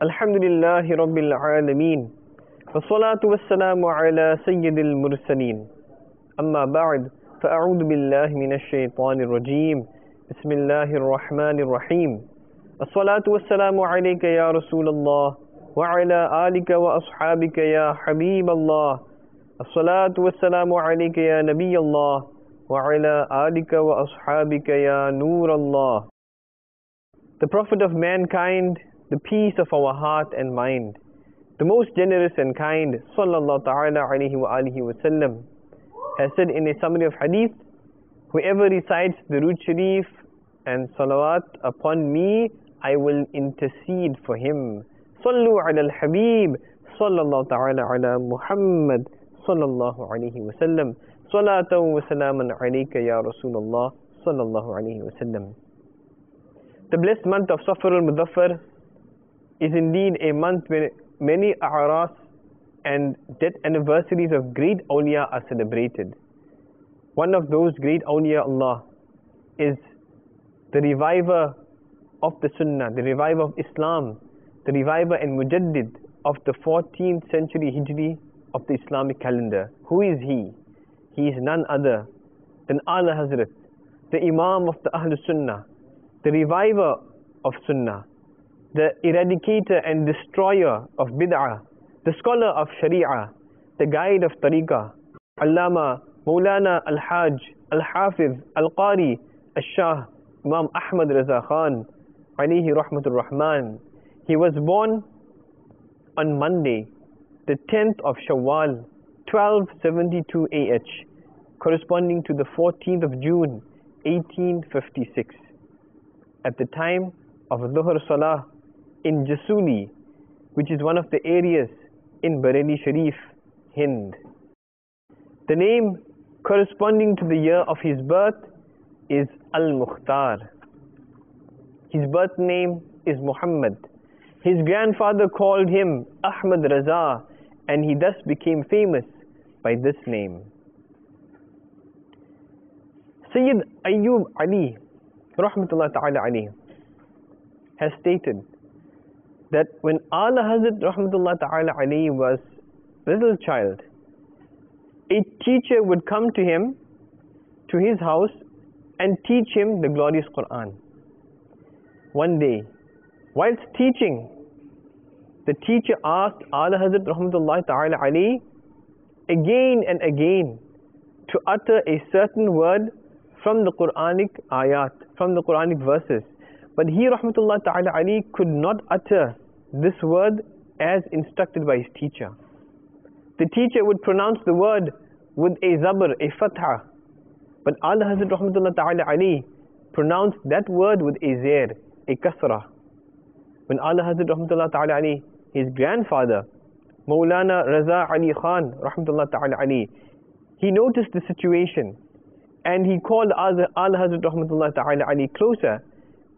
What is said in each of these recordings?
الحمد لله رب العالمين والصلاة والسلام على سيد المرسلين أما بعد فأعوذ بالله من الشيطان الرجيم بسم الله الرحمن الرحيم الصلاة والسلام عليك يا رسول الله وعلى آلك وأصحابك يا حبيب الله الصلاة والسلام عليك يا نبي الله وعلى آلك وأصحابك يا نور الله. The Prophet of mankind, the peace of our heart and mind, the most generous and kind, sallallahu ta'ala alayhi wa alihi wa sallam, has said in a summary of hadith, whoever recites the Durood Sharif and salawat upon me, I will intercede for him. Sallu ala al-Habib, sallallahu ta'ala ala Muhammad, sallallahu alayhi wa sallam, salatan wa salaman alayka ya Rasulullah, sallallahu alayhi wa sallam. The blessed month of Safar al-Mudaffar is indeed a month where many a'ras and death anniversaries of great awliya are celebrated. One of those great awliya Allah is the reviver of the Sunnah, the reviver of Islam, the reviver and mujaddid of the 14th century Hijri of the Islamic calendar. Who is he? He is none other than Ala Hazrat, the Imam of the Ahlul Sunnah, the reviver of Sunnah, the eradicator and destroyer of bid'ah, the scholar of sharia, the guide of tariqah, Allama Maulana Al-Hajj Al-Hafiz Al-Qari Al-Shah Imam Ahmad Raza Khan alayhi rahmatur rahman. He was born on Monday, the 10th of Shawwal, 1272 AH, corresponding to the 14th of June, 1856, at the time of Dhuhr Salah in Jasuli, which is one of the areas in Bareilly Sharif, Hind. The name corresponding to the year of his birth is Al-Mukhtar. His birth name is Muhammad. His grandfather called him Ahmad Raza, and he thus became famous by this name. Sayyid Ayyub Ali, rahmatullah ta'ala alayhi, has stated that when Ala Hazrat rahmatullah ta'ala alayhi was a little child, a teacher would come to him, to his house, and teach him the glorious Quran. One day, whilst teaching, the teacher asked Ala Hazrat rahmatullah ta'ala alayhi again and again to utter a certain word from the Quranic ayat, from the Quranic verses. But he rahmatullah ta'ala alayhi could not utter this word as instructed by his teacher. The teacher would pronounce the word with a zabr, a fatha, but Ala Hazrat rahmatullah ta'ala alayhi pronounced that word with a zair, a kasra. When Ala Hazrat rahmatullah ta'ala alayhi, his grandfather, Maulana Raza Ali Khan rahmatullah ta'ala alayhi, he noticed the situation, and he called Ala Hazrat rahmatullah ta'ala alayhi closer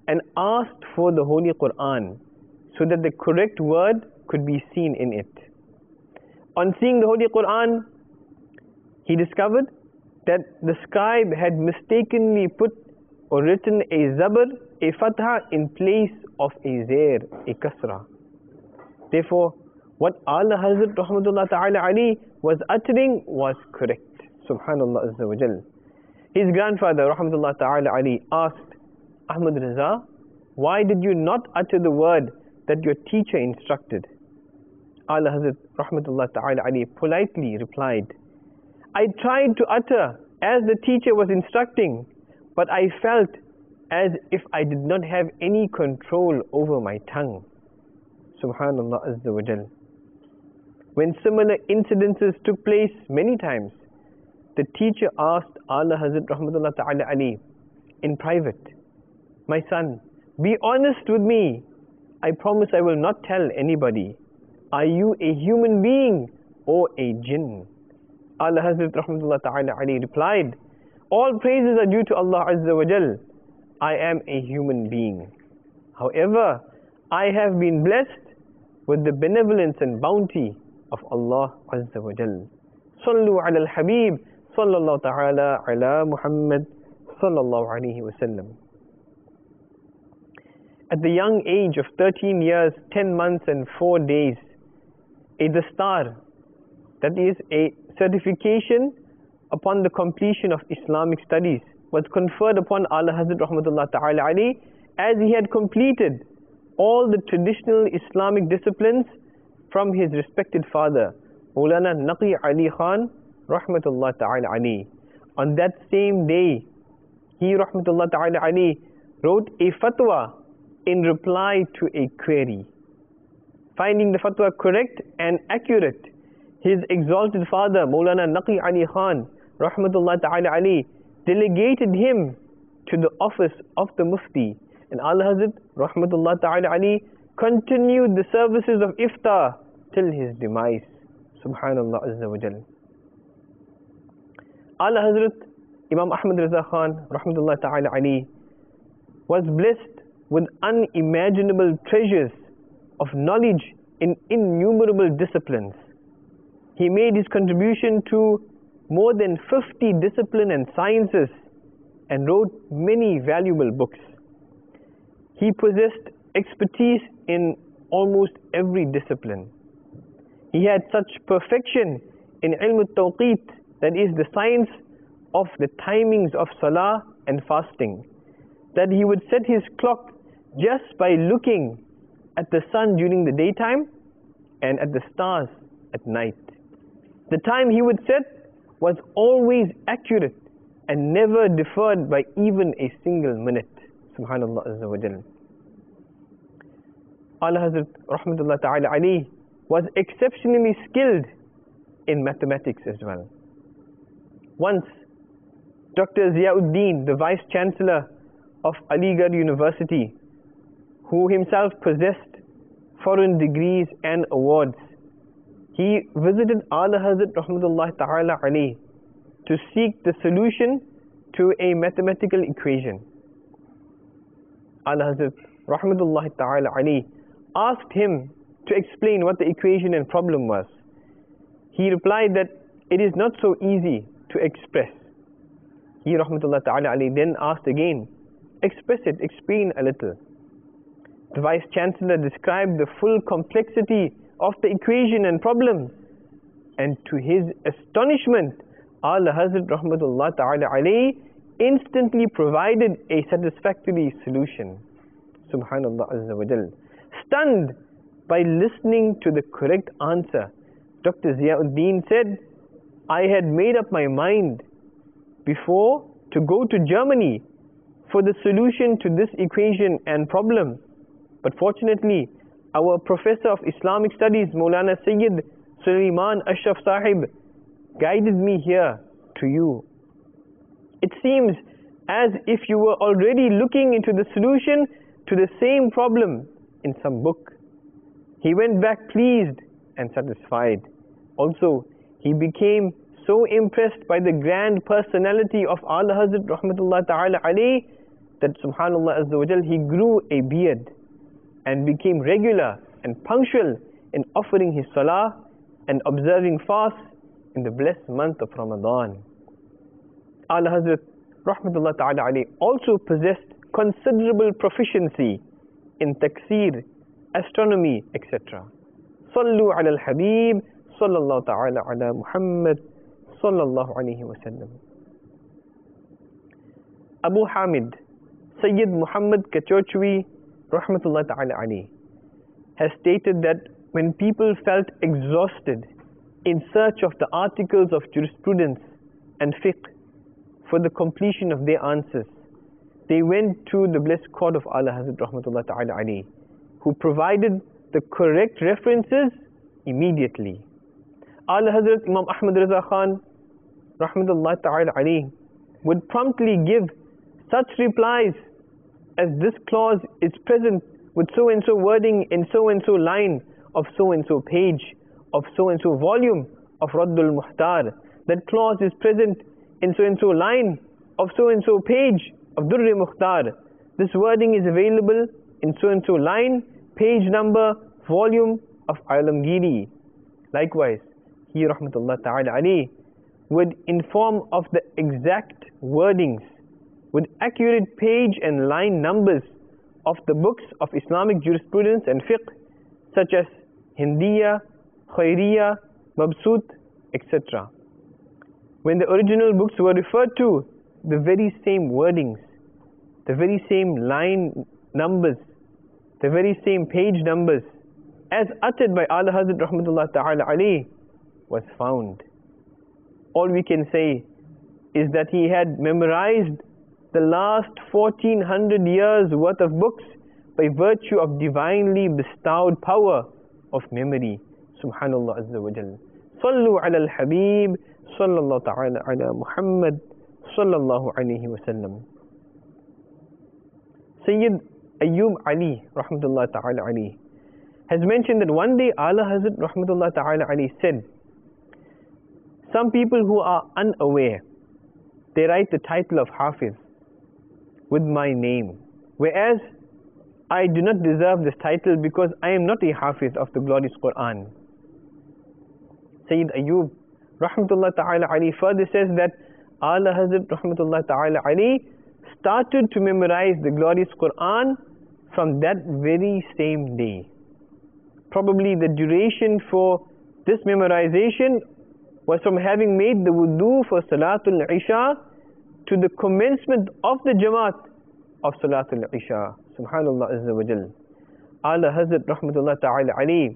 and asked for the Holy Quran so that the correct word could be seen in it. On seeing the Holy Quran, he discovered that the scribe had mistakenly put or written a zabr, a fatha, in place of a zair, a kasra. Therefore, what Ala Hazrat rahmatullah ta'ala alayhi was uttering was correct. Subhanallah Azza wa Jal. His grandfather rahmatullah ta'ala alayhi asked Ahmad Raza, why did you not utter the word that your teacher instructed? Ala Hazrat rahmatullah ta'ala alayhi politely replied, I tried to utter as the teacher was instructing, but I felt as if I did not have any control over my tongue. Subhanallah Azza wa Jal. When similar incidences took place many times, the teacher asked Ala Hazrat rahmatullah ta'ala alayhi in private, my son, be honest with me. I promise I will not tell anybody. Are you a human being or a jinn? Ala Hazrat rahmatullah ta'ala alayhi replied, all praises are due to Allah Azza wa Jal. I am a human being. However, I have been blessed with the benevolence and bounty of Allah Azza wa Jal. Sallu ala al-Habib, sallallahu ta'ala ala Muhammad, sallallahu alayhi wa sallam. at the young age of 13 years, 10 months and 4 days, a dastar, that is a certification upon the completion of Islamic studies, was conferred upon Ala Hazrat Rahmatullah Ta'ala alayhi, as he had completed all the traditional Islamic disciplines from his respected father, Maulana Naqi Ali Khan Rahmatullah Ta'ala alayhi. On that same day, he Rahmatullah Ta'ala alayhi wrote a fatwa in reply to a query. Finding the fatwa correct and accurate, his exalted father, Maulana Naqi Ali Khan Rahmatullah Ta'ala alayhi, delegated him to the office of the Mufti. And Ala Hazrat Rahmatullah Ta'ala alayhi continued the services of iftar till his demise. Subhanallah Azza wa Jal. Ala Hazrat Imam Ahmad Raza Khan Rahmatullah Ta'ala alayhi was blessed with unimaginable treasures of knowledge in innumerable disciplines. He made his contribution to more than 50 disciplines and sciences and wrote many valuable books. He possessed expertise in almost every discipline. He had such perfection in ilm al-tawqeet, that is the science of the timings of salah and fasting, that he would set his clock just by looking at the sun during the daytime and at the stars at night. The time he would set was always accurate and never deferred by even a single minute. Subhanallah Azza wa Jal. Ala Hazrat Rahmatullah Ta'ala alayhi was exceptionally skilled in mathematics as well. Once, Dr. Ziauddin, the Vice Chancellor of Aligarh University, who himself possessed foreign degrees and awards, he visited Ala Hazrat Rahmatullah Ta'ala alayhi to seek the solution to a mathematical equation. Ala Hazrat Rahmatullah Ta'ala alayhi asked him to explain what the equation and problem was. He replied that it is not so easy to express. He Rahmatullah Ta'ala alayhi then asked again, express it, explain a little. The Vice Chancellor described the full complexity of the equation and problem, and to his astonishment, Ala Hazrat Rahmatullah Ta'ala alayhi instantly provided a satisfactory solution. Subhanallah Azza wa Jal. Stunned by listening to the correct answer, Dr. Ziauddin said, I had made up my mind before to go to Germany for the solution to this equation and problem. But fortunately, our Professor of Islamic Studies, Maulana Sayyid Sulaiman Ashraf Sahib, guided me here to you. It seems as if you were already looking into the solution to the same problem in some book. He went back pleased and satisfied. Also, he became so impressed by the grand personality of Ala Hazrat Rahmatullah Ta'ala alayhi that Subhanallah Azza wa Jal, he grew a beard and became regular and punctual in offering his salah and observing fasts in the blessed month of Ramadan. Ala Hazrat Rahmatullah Ta'ala alayhi also possessed considerable proficiency in tafsir, astronomy, etc. Sallu ala al-Habib, sallallahu ta'ala ala Muhammad, sallallahu alayhi wa sallam. Abu Hamid, Sayyid Muhammad Kachorchwi, Rahmatullah Ta'ala alayhi, has stated that when people felt exhausted in search of the articles of jurisprudence and fiqh for the completion of their answers, they went to the blessed court of Ala Hazrat Rahmatullah Ta'ala alayhi, who provided the correct references immediately. Ala Hazrat Imam Ahmad Raza Khan Rahmatullah Ta'ala alayhi would promptly give such replies as this clause is present with so and so wording in so and so line of so and so page of so and so volume of Raddul Muhtar. That clause is present in so and so line of so and so page of Durr Mukhtar. This wording is available in so and so line, page number, volume of Alamgiri. Likewise, he Rahmatullah Ta'ala alayhi would inform of the exact wordings with accurate page and line numbers of the books of Islamic jurisprudence and fiqh such as Hindiya, Khairiyya, Mabsut, etc. When the original books were referred to, the very same wordings, the very same line numbers, the very same page numbers as uttered by Ala Hazrat Rahmatullah Ta'ala alayhi was found. All we can say is that he had memorized the last 1400 years worth of books by virtue of divinely bestowed power of memory. Subhanallah Azza wa Jal. Sallu ala al-Habib, sallallahu ta'ala ala Muhammad, sallallahu alayhi wa sallam. Sayyid Ayyub Ali, rahmatullah ta'ala alayhi, has mentioned that one day Ala Hazrat rahmatullah ta'ala alayhi said, some people who are unaware, they write the title of Hafiz with my name, whereas I do not deserve this title because I am not a Hafiz of the glorious Quran. Sayyid Ayyub rahmatullah ta'ala alayhi further says that Ala Hazrat rahmatullah ta'ala alayhi started to memorize the glorious Quran from that very same day. Probably the duration for this memorization was from having made the wudu for Salatul Isha to the commencement of the Jamaat of Salatul Isha. Subhanallah Azza wa Jal. Ala Hazrat rahmatullah ta'ala alayhi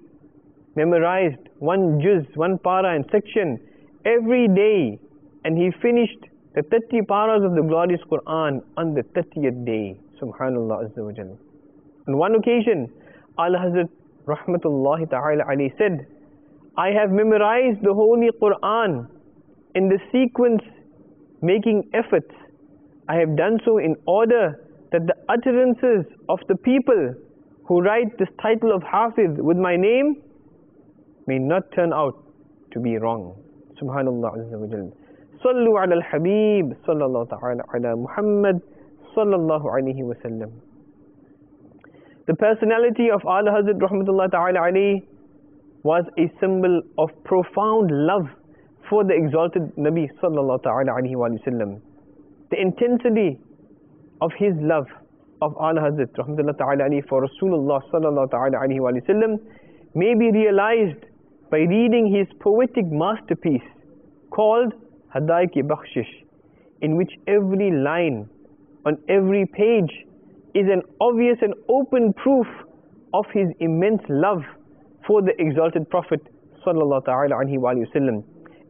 memorized one juz, one para and section every day, and he finished the 30 paras of the glorious Quran on the 30th day. Subhanallah Azza wa Jal. On one occasion, Ala Hazrat rahmatullahi ta'ala alayhi said, I have memorized the Holy Quran in the sequence making efforts. I have done so in order that the utterances of the people who write this title of Hafiz with my name may not turn out to be wrong. Subhanallah Azza wa Jal. Sallu ala al-Habib, sallallahu ta'ala ala Muhammad, sallallahu alayhi wa sallam. The personality of Ala Hazrat rahmatullah ta'ala alayhi was a symbol of profound love for the exalted Nabi sallallahu ta'ala alayhi wa sallam. The intensity of his love of Ala Hazrat rahmatullah ta'ala alayhi for Rasulullah sallallahu ta'ala alayhi wa sallam may be realized by reading his poetic masterpiece called Hadaik-e-Bakhshish, in which every line on every page is an obvious and open proof of his immense love for the exalted Prophet sallallahu ta'ala alayhi wa sallam.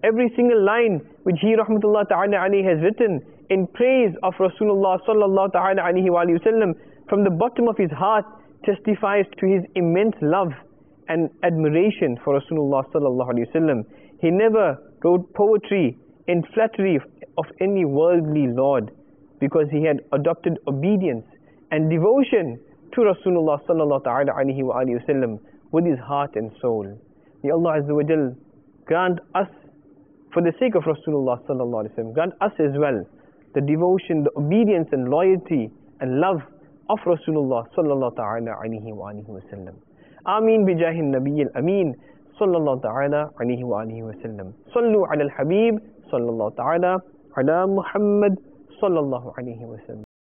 Every single line which he rahmatullah ta'ala alayhi has written in praise of Rasulullah sallallahu ta'ala alayhi wa sallam from the bottom of his heart testifies to his immense love and admiration for Rasulullah sallallahu alayhi wa sallam. He never wrote poetry in flattery of any worldly lord, because he had adopted obedience and devotion to Rasulullah sallallahu ta'ala alayhi wa sallam with his heart and soul. May Allah Azza wa Jal grant us, for the sake of Rasulullah sallallahu alayhi wa sallam, grant us as well the devotion, the obedience and loyalty and love of Rasulullah sallallahu ta'ala alayhi wa sallam. Ameen bijahin Nabiyil Ameen sallallahu ta'ala alayhi wa sallam. Sallu ala al-Habib sallallahu ta'ala ala Muhammad sallallahu alayhi wa sallam.